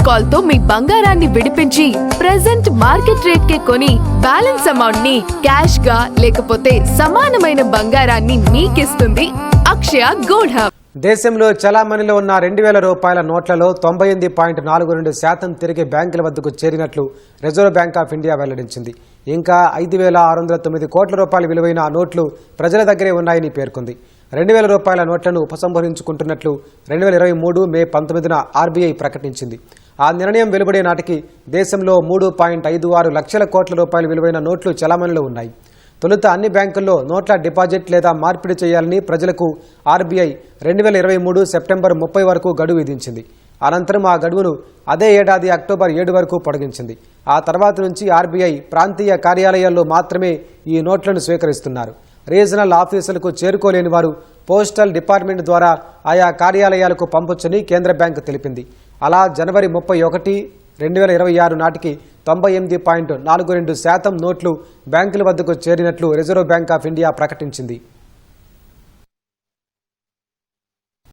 Call తో మీ బంగారాన్ని విడిపించి ప్రెజెంట్ మార్కెట్ రేట్ కే కొని బ్యాలెన్స్ అమౌంట్ ని క్యాష్ గా లేకపోతే సమానమైన బంగారాన్ని మీకిస్తుంది అక్షయ గోల్డ్ హబ్. దేశంలో చలామణిలో ఉన్న 2,000 రూపాయల నోట్లలో 98.42% తిరిగి బ్యాంకుల వద్దకు చేరినట్లు రిజర్వ్ బ్యాంక్ ఆఫ్ ఇండియా వెల్లడించింది. ఇంకా 5,609 కోట్ల రూపాయల విలువైన నోట్లు ప్రజల దగ్గరే ఉన్నాయని పేర్కొంది. 2,000 రూపాయల నోట్లను ఉపసంహరించుకుంటున్నట్లు 2023 మే 19న ఆర్బీఐ ప్రకటించింది. ఆ నిర్ణయం వెలువడే నాటికి దేశంలో 3.56 లక్షల కోట్ల రూపాయల విలువైన నోట్లు చలామణిలో ఉన్నాయి. తొలుత అన్ని బ్యాంకుల్లో నోట్ల డిపాజిట్ లేదా మార్పిడి చేయాలని ప్రజలకు ఆర్బీఐ 2023 సెప్టెంబర్ 30 వరకు గడువు విధించింది. అనంతరం ఆ గడువును అదే ఏడాది అక్టోబర్ 7 వరకు పొడిగించింది. ఆ తర్వాత నుంచి ఆర్బీఐ ప్రాంతీయ కార్యాలయాల్లో మాత్రమే ఈ నోట్లను స్వీకరిస్తున్నారు. రీజనల్ ఆఫీసులకు చేరుకోలేని వారు పోస్టల్ డిపార్ట్మెంట్ ద్వారా ఆయా కార్యాలయాలకు పంపొచ్చని కేంద్ర బ్యాంకు తెలిపింది. అలా జనవరి 31, 2026 నాటికి 98.42% నోట్లు బ్యాంకుల వద్దకు చేరినట్లు రిజర్వ్ బ్యాంక్ ఆఫ్ ఇండియా ప్రకటించింది.